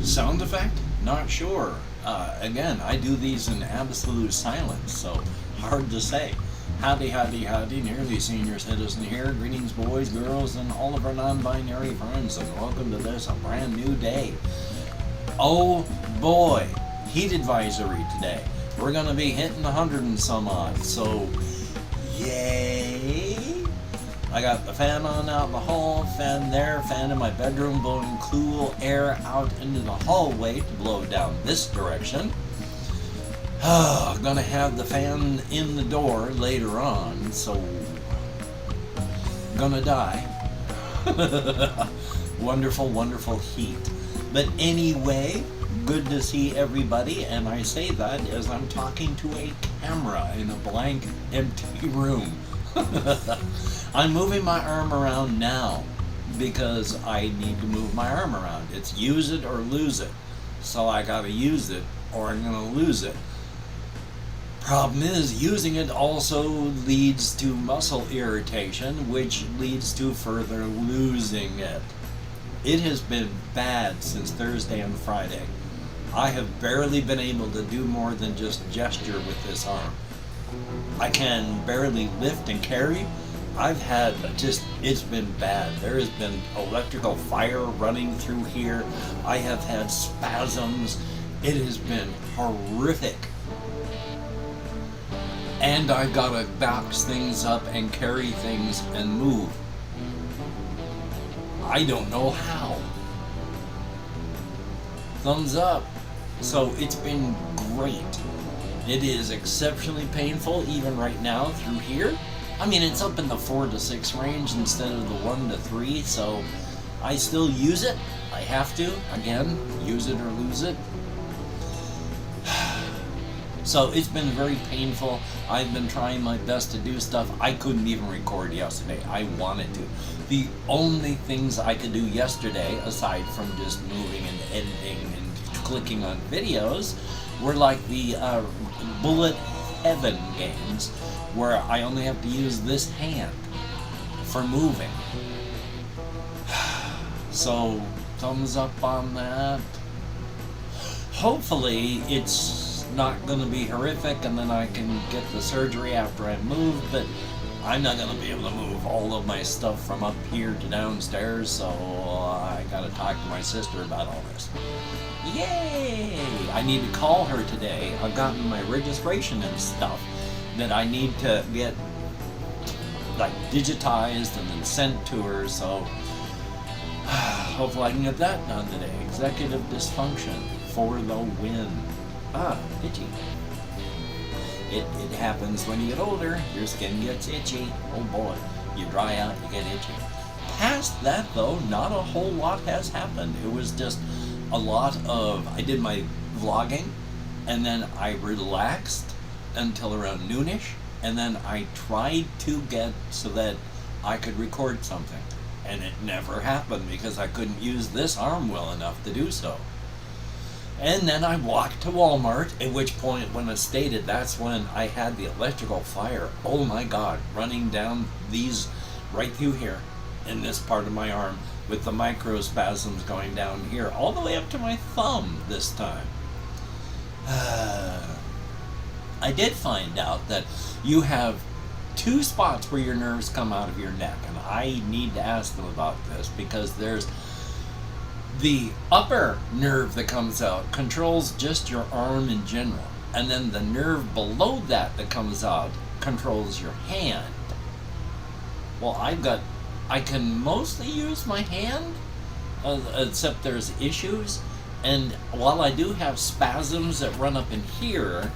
Sound effect? Not sure. Again, I do these in absolute silence, so hard to say. Howdy, howdy, howdy, nearly senior citizen here. Greetings, boys, girls, and all of our non-binary friends, and welcome to this, a brand new day. Oh boy, heat advisory today. We're gonna be hitting 100 and some odd, so yay! I got the fan on out in the hall, fan there, fan in my bedroom, blowing cool air out into the hallway to blow down this direction. I'm gonna have the fan in the door later on, so gonna die. Wonderful, wonderful heat. But anyway, good to see everybody, and I say that as I'm talking to a camera in a blank, empty room. I'm moving my arm around now because I need to move my arm around. It's use it or lose it. So I gotta use it or I'm gonna lose it. Problem is, using it also leads to muscle irritation, which leads to further losing it. It has been bad since Thursday and Friday. I have barely been able to do more than just gesture with this arm. I can barely lift and carry. I've had it's been bad. There has been electrical fire running through here. I have had spasms. It has been horrific. And I've got to box things up and carry things and move. I don't know how. Thumbs up. So it's been great. It is exceptionally painful even right now through here. I mean, it's up in the 4 to 6 range instead of the 1 to 3, so I still use it. I have to, again, use it or lose it. So it's been very painful. I've been trying my best to do stuff. I couldn't even record yesterday. I wanted to. The only things I could do yesterday, aside from just moving and editing and clicking on videos, were like the Bullet Heaven games, where I only have to use this hand for moving. So, thumbs up on that. Hopefully, it's not going to be horrific and then I can get the surgery after I move, but I'm not going to be able to move all of my stuff from up here to downstairs, so I got to talk to my sister about all this. Yay! I need to call her today. I've gotten my registration and stuff that I need to get like digitized and then sent to her, so hopefully I can get that done today. Executive dysfunction for the win. Itchy. It happens when you get older. Your skin gets itchy. Oh boy. You dry out, you get itchy. Past that though, not a whole lot has happened. It was just a lot of, I did my vlogging and then I relaxed until around noonish, and then I tried to get so that I could record something, and it never happened because I couldn't use this arm well enough to do so. And then I walked to Walmart, at which point, when I stated, that's when I had the electrical fire, oh my god, running down these, right through here, in this part of my arm, with the microspasms going down here, all the way up to my thumb this time. I did find out that you have 2 spots where your nerves come out of your neck, and I need to ask them about this because there's the upper nerve that comes out controls just your arm in general, and then the nerve below that comes out controls your hand. Well, I can mostly use my hand, except there's issues, and while I do have spasms that run up in here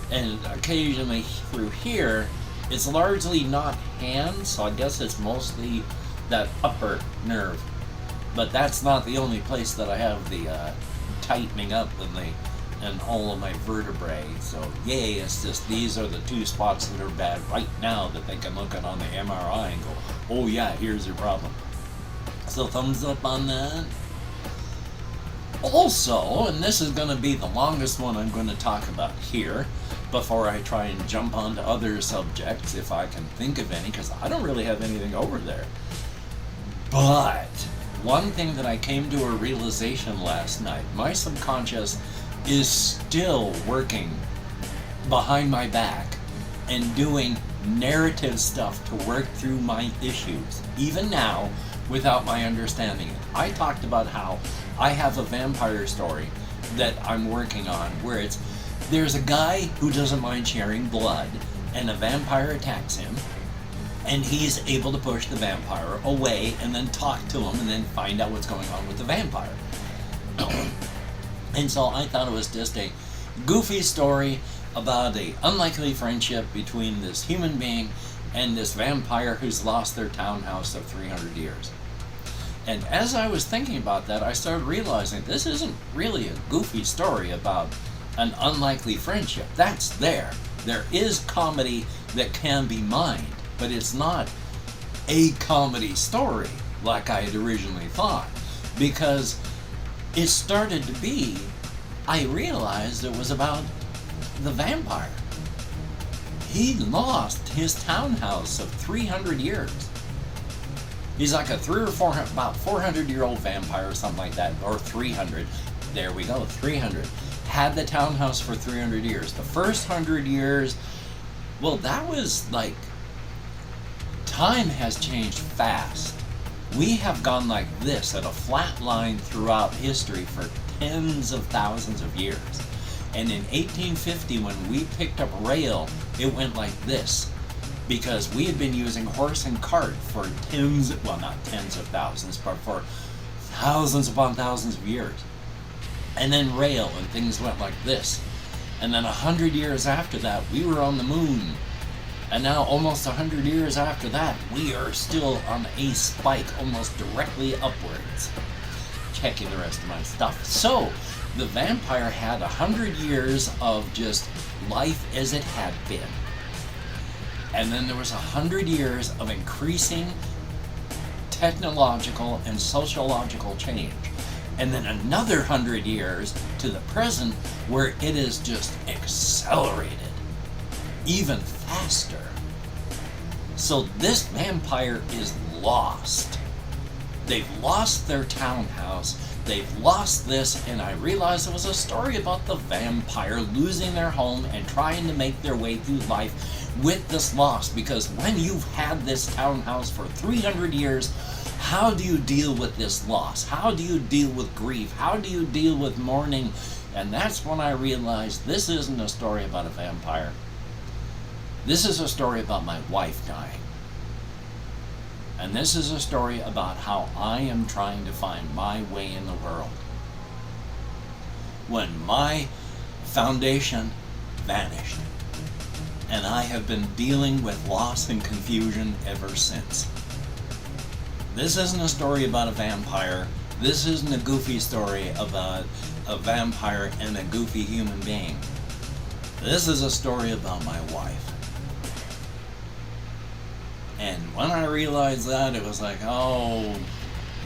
and occasionally through here, it's largely not hand, so I guess it's mostly that upper nerve. But that's not the only place that I have the tightening up and all of my vertebrae. So yay, it's just these are the 2 spots that are bad right now that they can look at on the MRI and go, oh yeah, here's your problem. So thumbs up on that. Also, and this is going to be the longest one I'm going to talk about here before I try and jump onto other subjects, if I can think of any, because I don't really have anything over there. But one thing that I came to a realization last night. My subconscious is still working behind my back and doing narrative stuff to work through my issues, even now, without my understanding it. I talked about how I have a vampire story that I'm working on where there's a guy who doesn't mind sharing blood, and a vampire attacks him, and he's able to push the vampire away and then talk to him and then find out what's going on with the vampire. And so I thought it was just a goofy story about an unlikely friendship between this human being and this vampire who's lost their townhouse of 300 years. And as I was thinking about that, I started realizing this isn't really a goofy story about an unlikely friendship. That's there. There is comedy that can be mined, but it's not a comedy story like I had originally thought, because it started to be, I realized it was about the vampire. He lost his townhouse of 300 years. He's like a about 400-year-old vampire or something like that, or 300. There we go, 300. Had the townhouse for 300 years. The first 100 years, well, that was like, time has changed fast. We have gone like this at a flat line throughout history for tens of thousands of years. And in 1850, when we picked up rail, it went like this, because we had been using horse and cart for not tens of thousands, but for thousands upon thousands of years. And then rail, and things went like this. And then 100 years after that, we were on the moon. And now, almost 100 years after that, we are still on a spike, almost directly upwards. Checking the rest of my stuff. So, the vampire had 100 years of just life as it had been. And then there was 100 years of increasing technological and sociological change. And then another 100 years to the present, where it is just accelerated even faster. So this vampire is lost. They've lost their townhouse. They've lost this, and I realized it was a story about the vampire losing their home and trying to make their way through life with this loss. Because when you've had this townhouse for 300 years, how do you deal with this loss? How do you deal with grief? How do you deal with mourning? And that's when I realized this isn't a story about a vampire. This is a story about my wife dying. And this is a story about how I am trying to find my way in the world. When my foundation vanished. And I have been dealing with loss and confusion ever since. This isn't a story about a vampire. This isn't a goofy story about a vampire and a goofy human being. This is a story about my wife. And when I realized that, it was like, oh,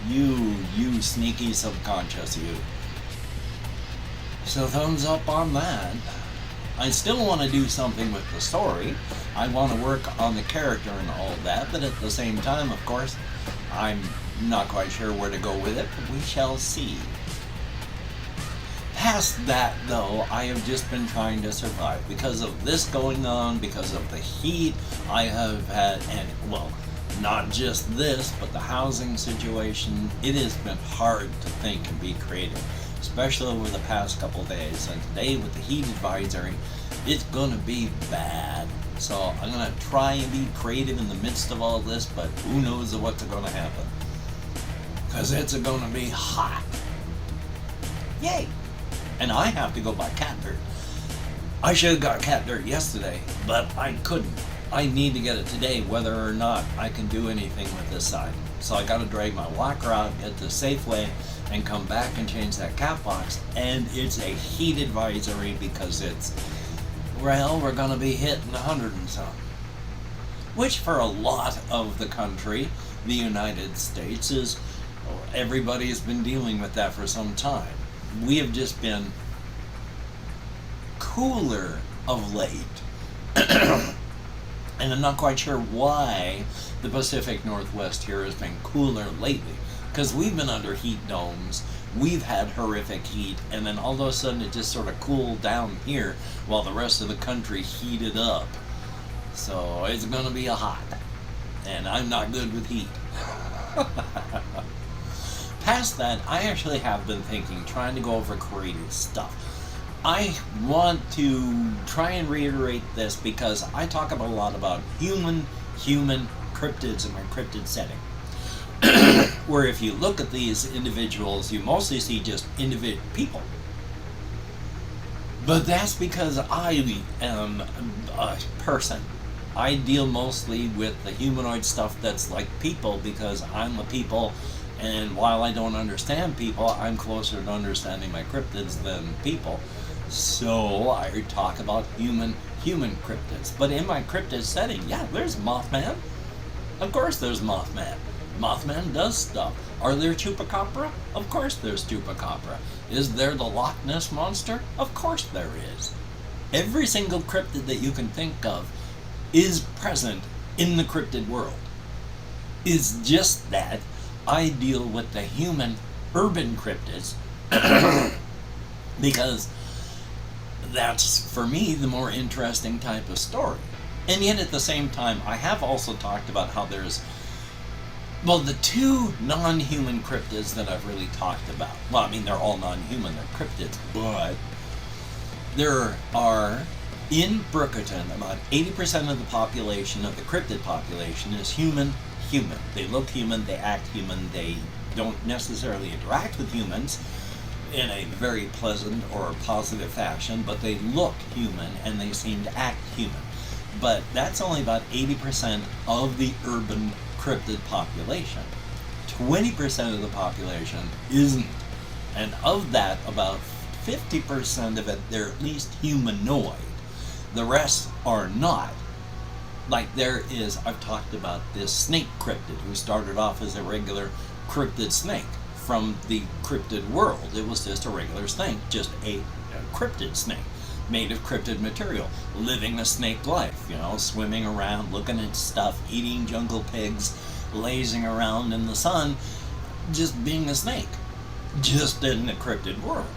you sneaky subconscious, you. So thumbs up on that. I still want to do something with the story. I want to work on the character and all of that, but at the same time, of course, I'm not quite sure where to go with it, but we shall see. Past that, though, I have just been trying to survive. Because of this going on, because of the heat I have had, and, well, not just this, but the housing situation, it has been hard to think and be creative, especially over the past couple of days. And today, with the heat advisory, it's going to be bad. So I'm going to try and be creative in the midst of all this, but who knows what's going to happen. Because it's going to be hot. Yay! And I have to go buy cat dirt. I should have got cat dirt yesterday, but I couldn't. I need to get it today, whether or not I can do anything with this side. So I got to drag my walker out, get to Safeway, and come back and change that cat box. And it's a heat advisory because it's, well, we're going to be hitting 100 and some. Which for a lot of the country, the United States, is, everybody's been dealing with that for some time. We have just been cooler of late. And I'm not quite sure why the Pacific Northwest here has been cooler lately. Because we've been under heat domes, we've had horrific heat, and then all of a sudden it just sort of cooled down here while the rest of the country heated up. So it's going to be a hot, and I'm not good with heat. Past that, I actually have been trying to go over creative stuff. I want to try and reiterate this because I talk about a lot about human cryptids in my cryptid setting. Where if you look at these individuals, you mostly see just individual people. But that's because I am a person. I deal mostly with the humanoid stuff that's like people because I'm a people, and while I don't understand people, I'm closer to understanding my cryptids than people. So I talk about human cryptids. But in my cryptid setting, yeah, there's Mothman. Of course there's Mothman. Mothman does stuff. Are there Chupacabra? Of course there's Chupacabra. Is there the Loch Ness Monster? Of course there is. Every single cryptid that you can think of is present in the cryptid world. It's just that I deal with the human urban cryptids because that's, for me, the more interesting type of story. And yet at the same time, I have also talked about how there's, well, the two non-human cryptids that I've really talked about. Well, I mean, they're all non-human, they're cryptids, but there are, in Brookerton, about 80% of the population, of the cryptid population, is human. They look human, they act human, they don't necessarily interact with humans in a very pleasant or positive fashion, but they look human and they seem to act human. But that's only about 80% of the urban cryptid population. 20% of the population isn't. And of that, about 50% of it, they're at least humanoid. The rest are not. Like there is, I've talked about this snake cryptid who started off as a regular cryptid snake from the cryptid world. It was just a regular snake, just a cryptid snake made of cryptid material, living a snake life, you know, swimming around, looking at stuff, eating jungle pigs, lazing around in the sun, just being a snake, just in the cryptid world.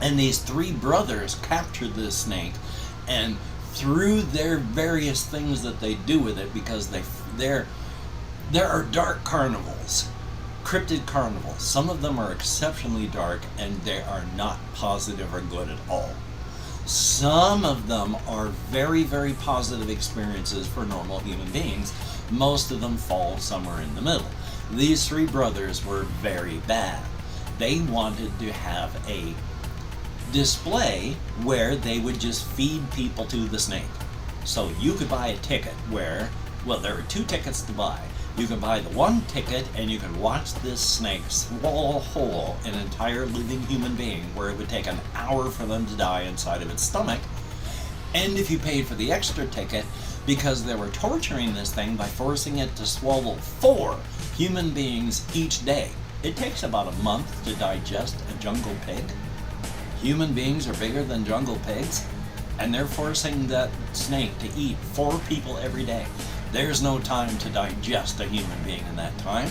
And these three brothers captured this snake, and through their various things that they do with it, because there are dark carnivals, cryptid carnivals. Some of them are exceptionally dark, and they are not positive or good at all. Some of them are very, very positive experiences for normal human beings. Most of them fall somewhere in the middle. These three brothers were very bad. They wanted to have a display where they would just feed people to the snake. So you could buy a ticket where, well, there are two tickets to buy. You can buy the one ticket and you can watch this snake swallow whole an entire living human being, where it would take an hour for them to die inside of its stomach. And if you paid for the extra ticket, because they were torturing this thing by forcing it to swallow 4 human beings each day. It takes about a month to digest a jungle pig. Human beings are bigger than jungle pigs, and they're forcing that snake to eat 4 people every day. There's no time to digest a human being in that time.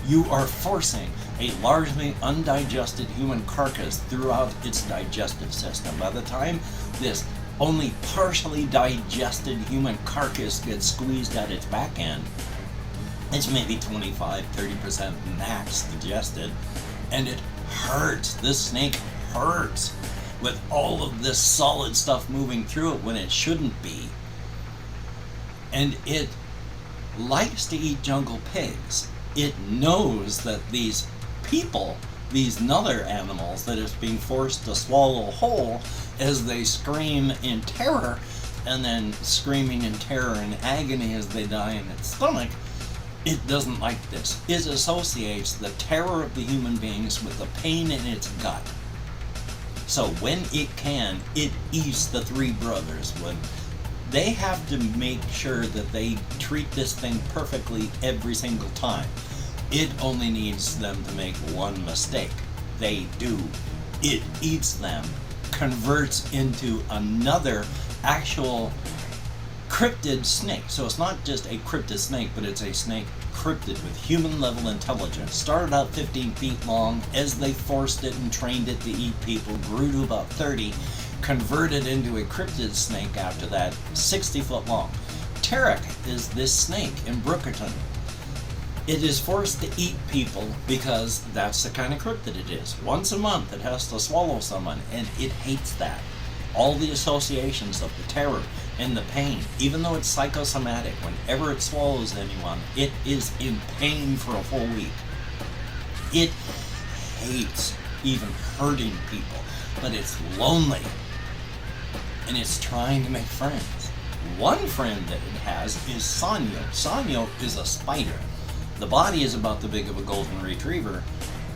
You are forcing a largely undigested human carcass throughout its digestive system. By the time this only partially digested human carcass gets squeezed at its back end, it's maybe 25-30% max digested, and it hurts. This snake hurts with all of this solid stuff moving through it when it shouldn't be. And it likes to eat jungle pigs. It knows that these people, these other animals that it's being forced to swallow whole as they scream in terror, and then screaming in terror and agony as they die in its stomach, it doesn't like this. It associates the terror of the human beings with the pain in its gut. So when it can, it eats the 3 brothers. When they have to make sure that they treat this thing perfectly every single time. It only needs them to make one mistake. They do. It eats them, converts into another actual Cryptid snake. So it's not just a cryptid snake, but it's a snake cryptid with human level intelligence. Started out 15 feet long. As they forced it and trained it to eat people, grew to about 30, converted into a cryptid snake after that, 60 foot long. Tarek is this snake in Brookerton. It is forced to eat people because that's the kind of cryptid it is. Once a month it has to swallow someone, and it hates that. All the associations of the terror and the pain, even though it's psychosomatic, whenever it swallows anyone, it is in pain for a full week. It hates even hurting people, but it's lonely, and it's trying to make friends. One friend that it has is Sanyo. Sanyo is a spider. The body is about the big of a golden retriever,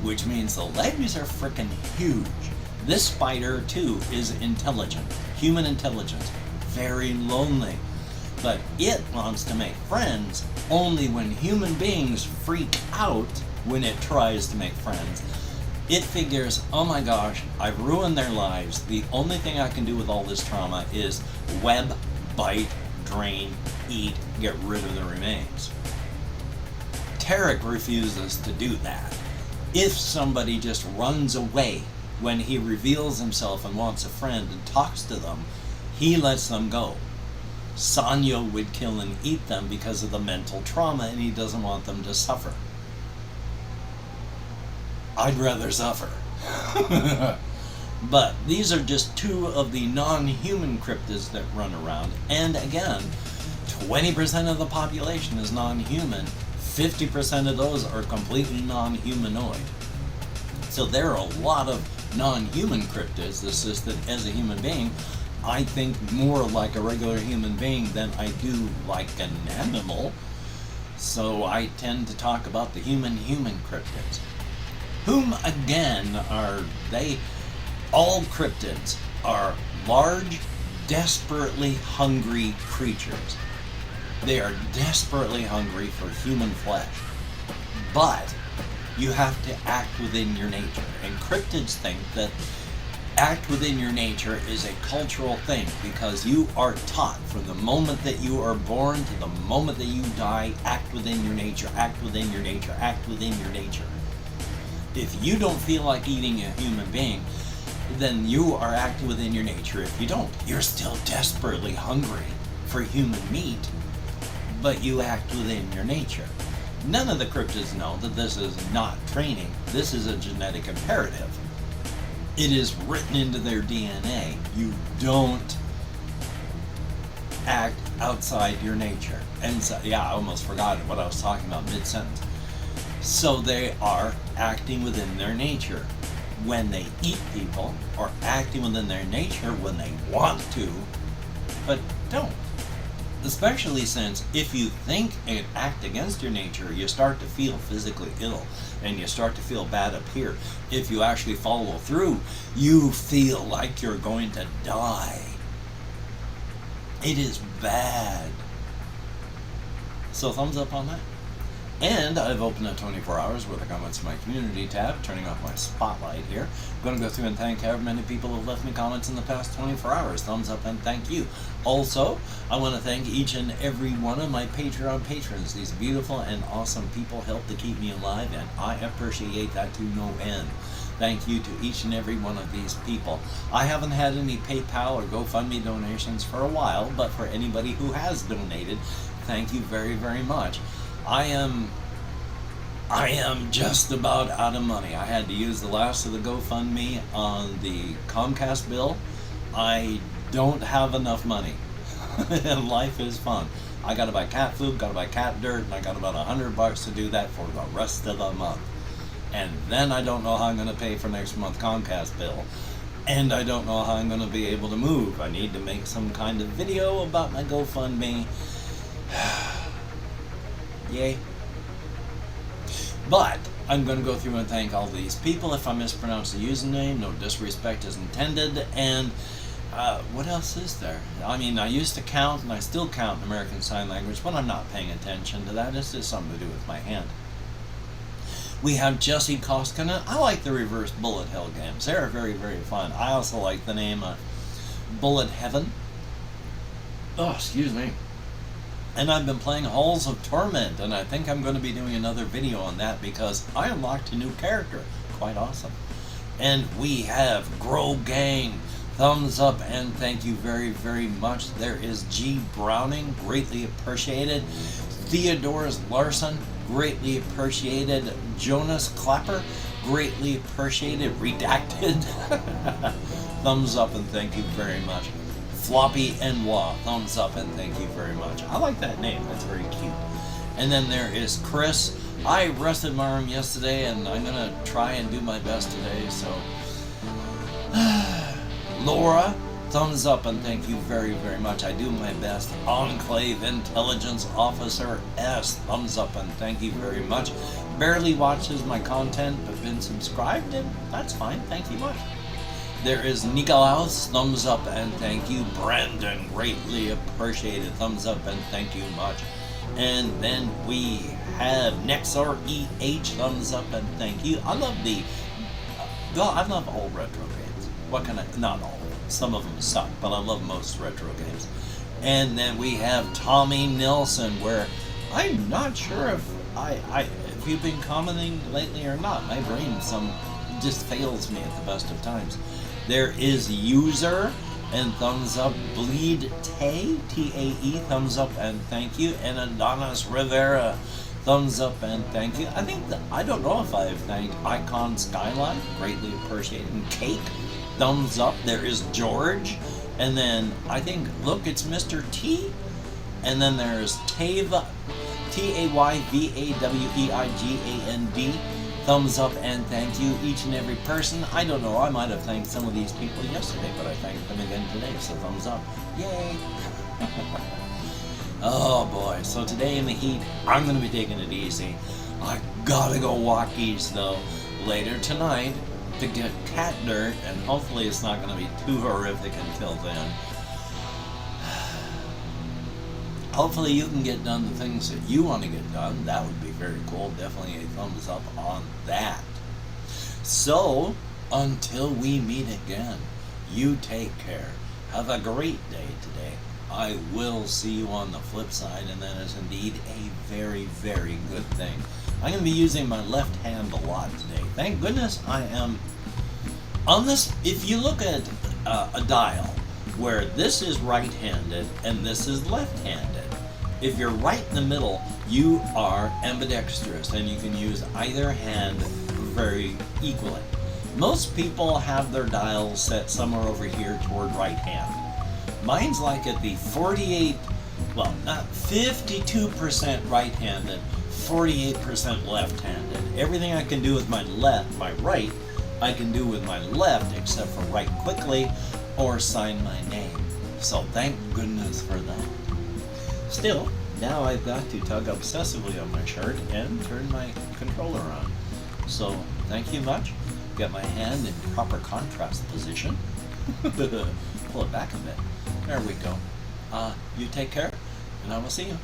which means the legs are freaking huge. This spider, too, is intelligent. Human intelligence. Very lonely. But it wants to make friends only when human beings freak out when it tries to make friends. It figures, oh my gosh, I've ruined their lives. The only thing I can do with all this trauma is web, bite, drain, eat, get rid of the remains. Tarek refuses to do that. If somebody just runs away when he reveals himself and wants a friend and talks to them, he lets them go. Sanyo would kill and eat them because of the mental trauma, and he doesn't want them to suffer. I'd rather suffer. But these are just two of the non-human cryptids that run around. And again, 20% of the population is non-human. 50% of those are completely non-humanoid. So there are a lot of non-human cryptids. It's just that as a human being, I think more like a regular human being than I do like an animal. So I tend to talk about the human cryptids. Whom again are they? All cryptids are large, desperately hungry creatures. They are desperately hungry for human flesh. But you have to act within your nature. And cryptids think that act within your nature is a cultural thing, because you are taught from the moment that you are born to the moment that you die, act within your nature, act within your nature, act within your nature. If you don't feel like eating a human being, then you are acting within your nature. If you don't, you're still desperately hungry for human meat, but you act within your nature. None of the cryptids know that this is not training. This is a genetic imperative. It is written into their DNA. You don't act outside your nature. And so, yeah, I almost forgot what I was talking about mid-sentence. So they are acting within their nature when they eat people, or acting within their nature when they want to, but don't. Especially since if you think and act against your nature, you start to feel physically ill, and you start to feel bad up here. If you actually follow through, you feel like you're going to die. It is bad. So thumbs up on that. And I've opened a 24 hours worth of comments in my community tab, turning off my spotlight here. I'm going to go through and thank however many people have left me comments in the past 24 hours. Thumbs up and thank you. Also, I want to thank each and every one of my Patreon patrons. These beautiful and awesome people help to keep me alive, and I appreciate that to no end. Thank you to each and every one of these people. I haven't had any PayPal or GoFundMe donations for a while, but for anybody who has donated, thank you very, very much. I am just about out of money. I had to use the last of the GoFundMe on the Comcast bill. I don't have enough money. And life is fun. I gotta buy cat food, gotta buy cat dirt, and I got about $100 to do that for the rest of the month. And then I don't know how I'm gonna pay for next month's Comcast bill. And I don't know how I'm gonna be able to move. I need to make some kind of video about my GoFundMe. Yay. But I'm going to go through and thank all these people. If I mispronounce the username, no disrespect is intended. And what else is there? I mean, I used to count, and I still count in American Sign Language, but I'm not paying attention to that. It's just something to do with my hand. We have Jesse Koskinen. I like the reverse bullet hell games. They're very, very fun. I also like the name Bullet Heaven. Oh, excuse me. And I've been playing Halls of Torment, and I think I'm going to be doing another video on that because I unlocked a new character. Quite awesome. And we have Grow Gang. Thumbs up and thank you very, very much. There is G. Browning, greatly appreciated. Theodore Larson, greatly appreciated. Jonas Clapper, greatly appreciated. Redacted. Thumbs up and thank you very much. Floppy Enwa, thumbs up and thank you very much. I like that name, that's very cute. And then there is Chris. I rested my arm yesterday and I'm gonna try and do my best today, so Laura, thumbs up and thank you very, very much. I do my best. Enclave Intelligence Officer S, thumbs up and thank you very much. Barely watches my content but been subscribed, and that's fine, thank you much. There is Nikolaus, thumbs up and thank you. Brandon, greatly appreciated, thumbs up and thank you much. And then we have Nexar EH, thumbs up and thank you. I love I love all retro games. What can not all of them. Some of them suck, but I love most retro games. And then we have Tommy Nelson, where I'm not sure if you've been commenting lately or not. My brain just fails me at the best of times. There is User and thumbs up. Bleed Tay, T-A-E, thumbs up and thank you. And Adonis Rivera, thumbs up and thank you. I don't know if I've thanked Icon Skyline, greatly appreciated. And Cake, thumbs up. There is George, and then I think, look, it's Mr. T, and then there's Tayva, T-A-Y-V-A-W-E-I-G-A-N-D, thumbs up and thank you, each and every person. I don't know, I might have thanked some of these people yesterday, but I thanked them again today, so thumbs up. Yay! Oh boy, so today in the heat, I'm going to be taking it easy. I gotta go walk east though, later tonight, to get cat dirt, and hopefully it's not going to be too horrific until then. Hopefully you can get done the things that you want to get done. That would be very cool. Definitely a thumbs up on that. So, until we meet again, you take care. Have a great day today. I will see you on the flip side, and that is indeed a very, very good thing. I'm going to be using my left hand a lot today. Thank goodness I am on this. If you look at a dial where this is right-handed and this is left-handed, if you're right in the middle, you are ambidextrous and you can use either hand very equally. Most people have their dials set somewhere over here toward right hand. Mine's like at the 52% right-handed, 48% left-handed. Everything I can do with my right, I can do with my left, except for write quickly or sign my name. So thank goodness for that. Still, now I've got to tug obsessively on my shirt and turn my controller on. So thank you much. Get my hand in proper contrast position. Pull it back a bit. There we go. You take care, and I will see you.